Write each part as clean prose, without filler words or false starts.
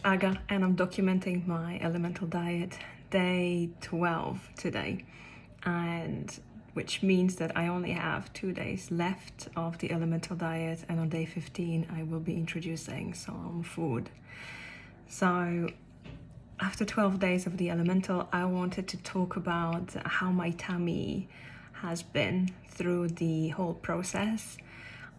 Aga and I'm documenting my elemental diet day 12 today, and which means that I only have 2 days left of the elemental diet, and on day 15 I will be introducing some food. So after 12 days of the elemental, I wanted to talk about how my tummy has been through the whole process,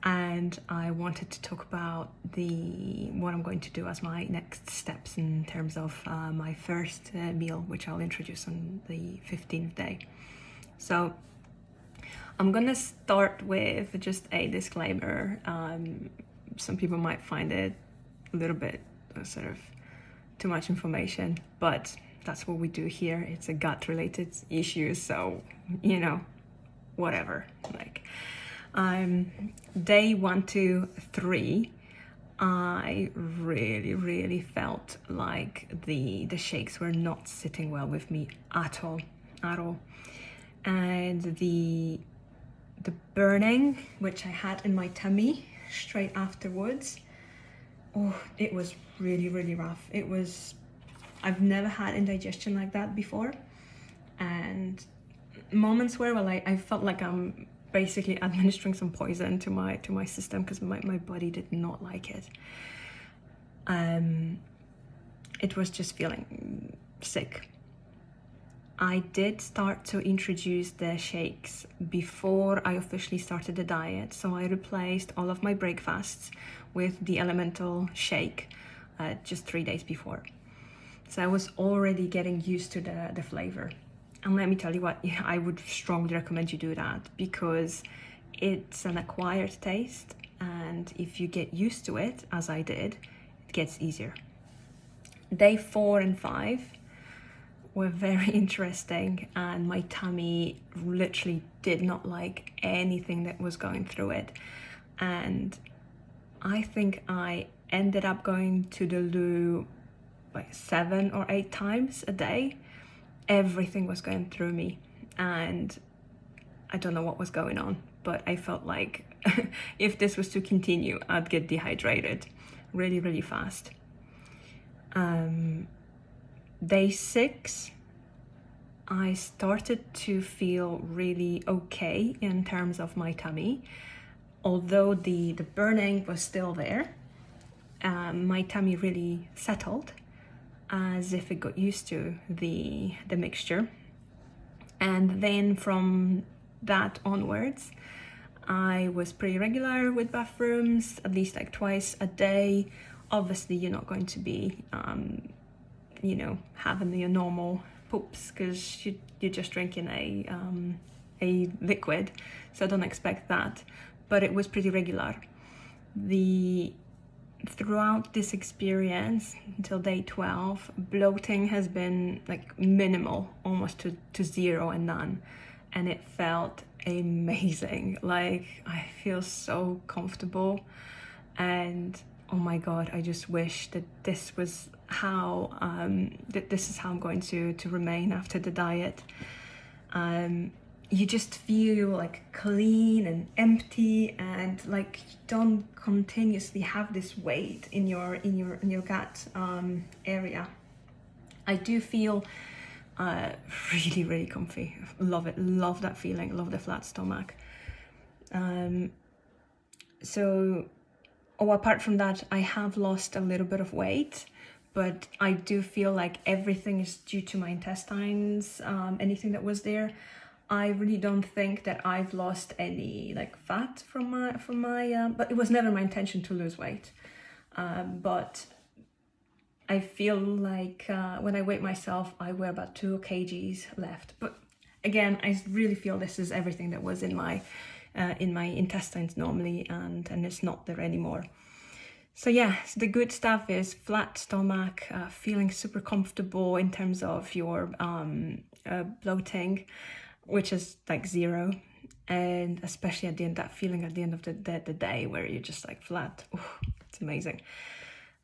and I wanted to talk about what I'm going to do as my next steps in terms of my first meal, which I'll introduce on the 15th day. So I'm gonna start with just a disclaimer. Some people might find it a little bit sort of too much information, but that's what we do here. It's a gut related issue, so whatever. Day 1 to 3, I really felt like the shakes were not sitting well with me at all, and the burning which I had in my tummy straight afterwards, it was really rough. I've never had indigestion like that before, and moments where I felt like I'm basically administering some poison to my system, because my body did not like it. It was just feeling sick. I did start to introduce the shakes before I officially started the diet, so I replaced all of my breakfasts with the elemental shake just 3 days before. So I was already getting used to the flavor. And let me tell you what, I would strongly recommend you do that, because it's an acquired taste, and if you get used to it, as I did, it gets easier. Day 4 and 5 were very interesting, and my tummy literally did not like anything that was going through it. And I think I ended up going to the loo like 7 or 8 times a day. Everything was going through me, and I don't know what was going on, but I felt like if this was to continue, I'd get dehydrated really fast. Day 6, I started to feel really okay in terms of my tummy. Although the burning was still there, my tummy really settled, as if it got used to the mixture. And then from that onwards, I was pretty regular with bathrooms, at least like twice a day. Obviously, you're not going to be, having your normal poops, because you're just drinking a liquid, so don't expect that. But it was pretty regular. Throughout this experience until day 12, bloating has been like minimal, almost to zero and none, and it felt amazing. Like, I feel so comfortable, and oh my god, I just wish that this was how this is how I'm going to remain after the diet. You just feel like clean and empty, and like you don't continuously have this weight in your gut area. I do feel really comfy. Love it. Love that feeling. Love the flat stomach. Apart from that, I have lost a little bit of weight, but I do feel like everything is due to my intestines. Anything that was there, I really don't think that I've lost any like fat from my but it was never my intention to lose weight. But I feel like when I weigh myself, I weigh about 2 kgs left. But again, I really feel this is everything that was in my intestines normally, and it's not there anymore. So yeah, the good stuff is flat stomach, feeling super comfortable in terms of your bloating, which is like 0, and especially at the end, that feeling at the end of the day where you're just like flat. It's amazing.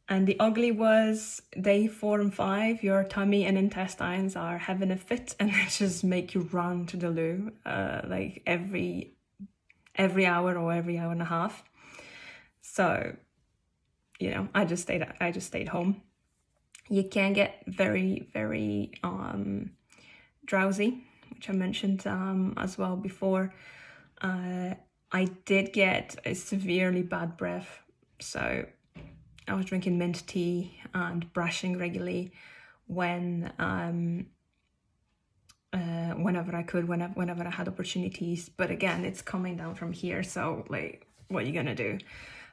And the ugly was day 4 and 5. Your tummy and intestines are having a fit, and they just make you run to the loo like every hour or every hour and a half. So I just stayed home. You can get very, very drowsy, which I mentioned as well before. I did get a severely bad breath, so I was drinking mint tea and brushing regularly whenever I could, whenever I had opportunities. But again, it's coming down from here, so like, what are you gonna do?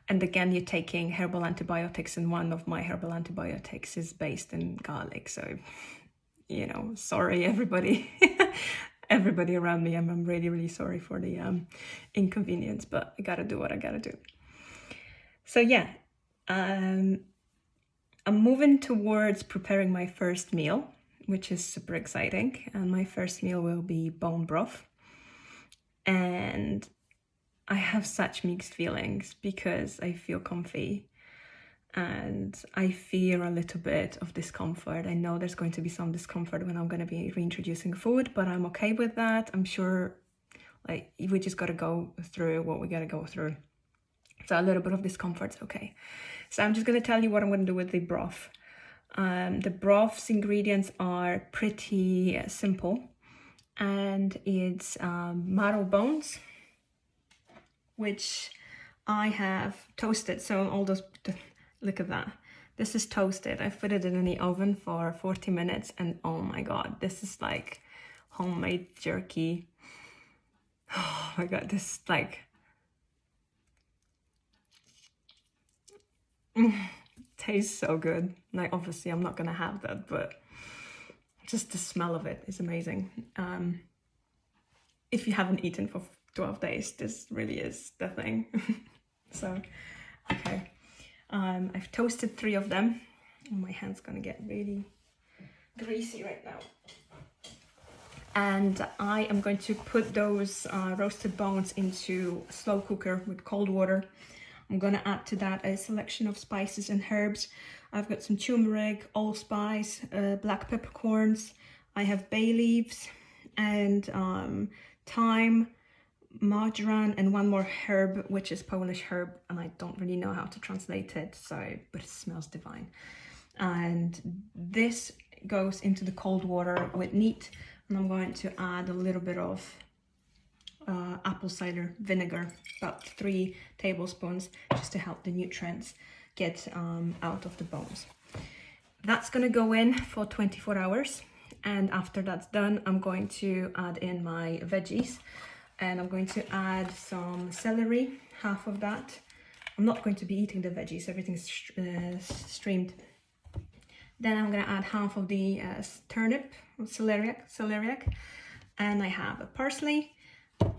And again, you're taking herbal antibiotics, and one of my herbal antibiotics is based in garlic, so you know, sorry everybody. Everybody around me, I'm really, really sorry for the inconvenience, but I gotta do what I gotta do. So yeah, I'm moving towards preparing my first meal, which is super exciting. And my first meal will be bone broth. And I have such mixed feelings because I feel comfy and I fear a little bit of discomfort. I know there's going to be some discomfort when I'm going to be reintroducing food, but I'm okay with that. I'm sure like we just got to go through what we got to go through. So a little bit of discomfort's okay. So I'm just going to tell you what I'm going to do with the broth. The broth's ingredients are pretty simple, and it's marrow bones, which I have toasted. So all those, look at that. This is toasted. I put it in the oven for 40 minutes and oh my God, this is like homemade jerky. Oh my God, this is like, tastes so good. Like obviously I'm not gonna have that, but just the smell of it is amazing. If you haven't eaten for 12 days, this really is the thing. So, okay. I've toasted 3 of them. Oh, my hand's gonna get really greasy right now. And I am going to put those roasted bones into a slow cooker with cold water. I'm gonna add to that a selection of spices and herbs. I've got some turmeric, allspice, black peppercorns. I have bay leaves and thyme, marjoram, and one more herb, which is Polish herb, and I don't really know how to translate it, so, but it smells divine. And this goes into the cold water with neat, and I'm going to add a little bit of apple cider vinegar, about 3 tablespoons, just to help the nutrients get out of the bones. That's gonna go in for 24 hours. And after that's done, I'm going to add in my veggies, and I'm going to add some celery, half of that. I'm not going to be eating the veggies, everything's streamed. Then I'm gonna add half of the turnip, celeriac, and I have a parsley,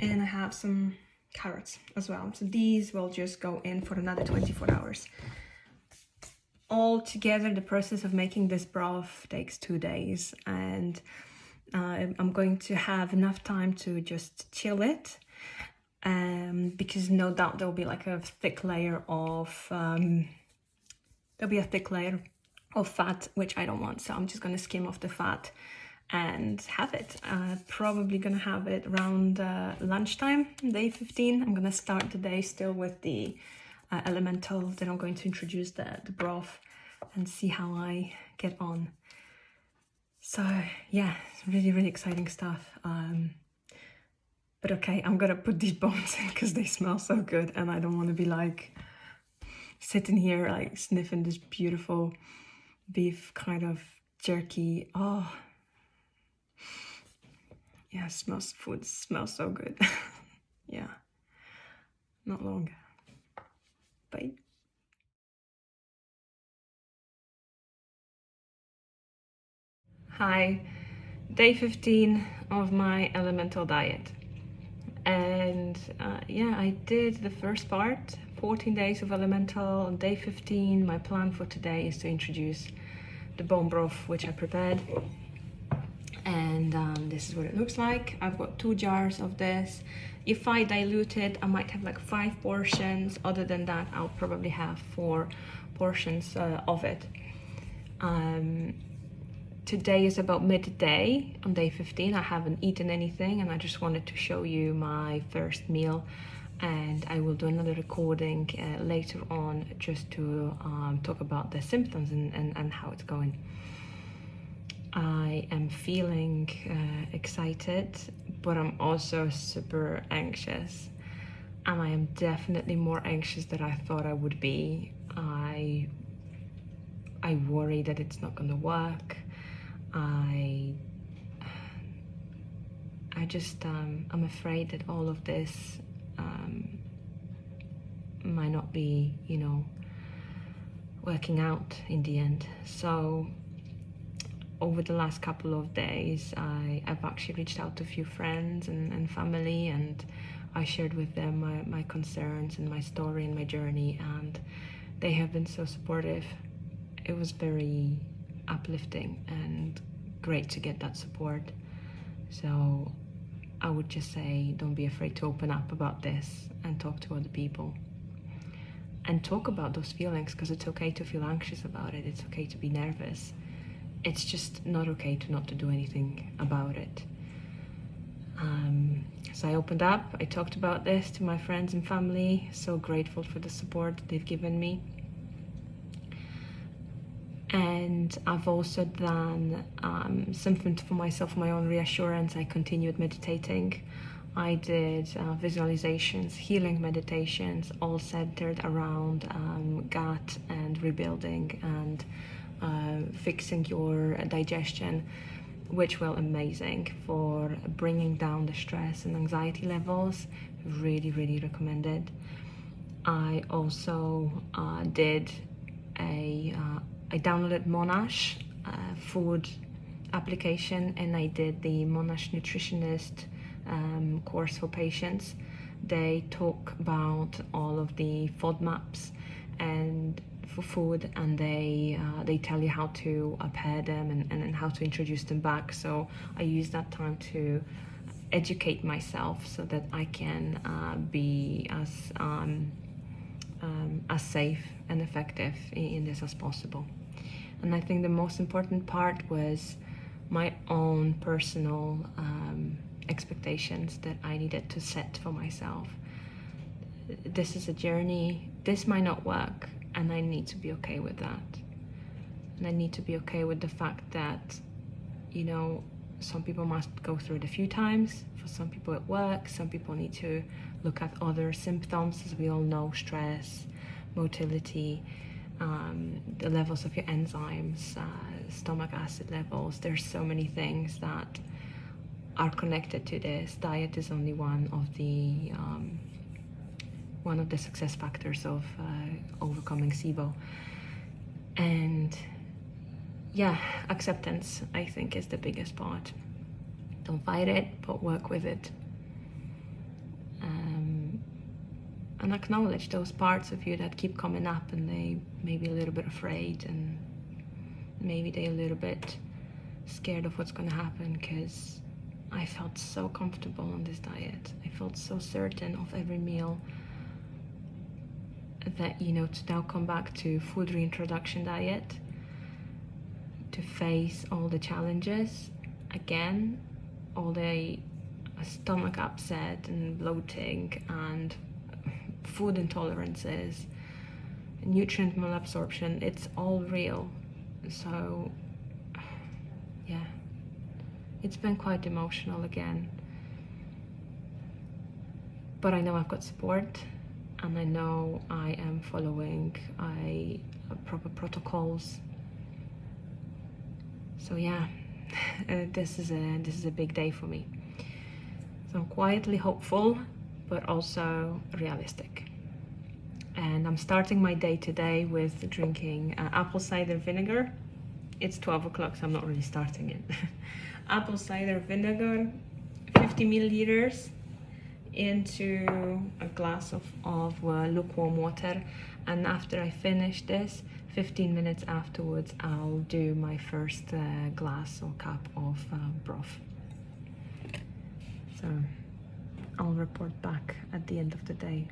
and I have some carrots as well. So these will just go in for another 24 hours. All together, the process of making this broth takes 2 days, and I'm going to have enough time to just chill it, because no doubt there'll be like a thick layer of fat, which I don't want. So I'm just going to skim off the fat and have it. Probably gonna have it around lunchtime, day 15. I'm gonna start the day still with the elemental, then I'm going to introduce the broth and see how I get on. So yeah, it's really, really exciting stuff. But okay, I'm gonna put these bones in because they smell so good, and I don't want to be like sitting here like sniffing this beautiful beef kind of jerky. Oh yeah, food smells so good. Yeah, not long. Bye. Hi, day 15 of my elemental diet. And yeah, I did the first part, 14 days of elemental. On day 15, my plan for today is to introduce the bone broth, which I prepared. And this is what it looks like. I've got 2 jars of this. If I dilute it, I might have like 5 portions. Other than that, I'll probably have 4 portions of it. Today is about midday on day 15. I haven't eaten anything, and I just wanted to show you my first meal and I will do another recording later on just to talk about the symptoms and how it's going. I am feeling excited, but I'm also super anxious, and I am definitely more anxious than I thought I would be. I worry that it's not going to work. I'm afraid that all of this might not be, working out in the end. So over the last couple of days, I've actually reached out to a few friends and family, and I shared with them my concerns and my story and my journey, and they have been so supportive. It was very uplifting and great to get that support. So I would just say, don't be afraid to open up about this and talk to other people. And talk about those feelings, because it's okay to feel anxious about it. It's okay to be nervous. It's just not okay not to do anything about it. So I opened up, I talked about this to my friends and family. So grateful for the support they've given me. And I've also done something for myself, for my own reassurance. I continued meditating. I did visualizations, healing meditations, all centered around gut and rebuilding and fixing your digestion, which were amazing for bringing down the stress and anxiety levels. Really, really recommended. I also I downloaded Monash food application, and I did the Monash nutritionist course for patients. They talk about all of the FODMAPs and for food, and they tell you how to pair them and how to introduce them back. So I use that time to educate myself so that I can be as safe and effective in this as possible. And I think the most important part was my own personal expectations that I needed to set for myself. This is a journey. This might not work, and I need to be okay with that. And I need to be okay with the fact that, some people must go through it a few times. For some people it works. Some people need to look at other symptoms, as we all know: stress, motility, the levels of your enzymes, stomach acid levels. There's so many things that are connected to this. Diet is only one of the success factors of overcoming SIBO. And acceptance, I think, is the biggest part. Don't fight it, but work with it. And acknowledge those parts of you that keep coming up, and they may be a little bit afraid, and maybe they're a little bit scared of what's going to happen, because I felt so comfortable on this diet. I felt so certain of every meal that, to now come back to food reintroduction diet, to face all the challenges again, all the stomach upset and bloating and food intolerances, nutrient malabsorption, it's all real. So it's been quite emotional again, but I know I've got support, and I know I am following proper protocols. So this is a big day for me. So I'm quietly hopeful, but also realistic. And I'm starting my day today with drinking apple cider vinegar. It's 12 o'clock, so I'm not really starting it. Apple cider vinegar, 50 milliliters into a glass of lukewarm water. And after I finish this, 15 minutes afterwards, I'll do my first glass or cup of broth. So I'll report back at the end of the day.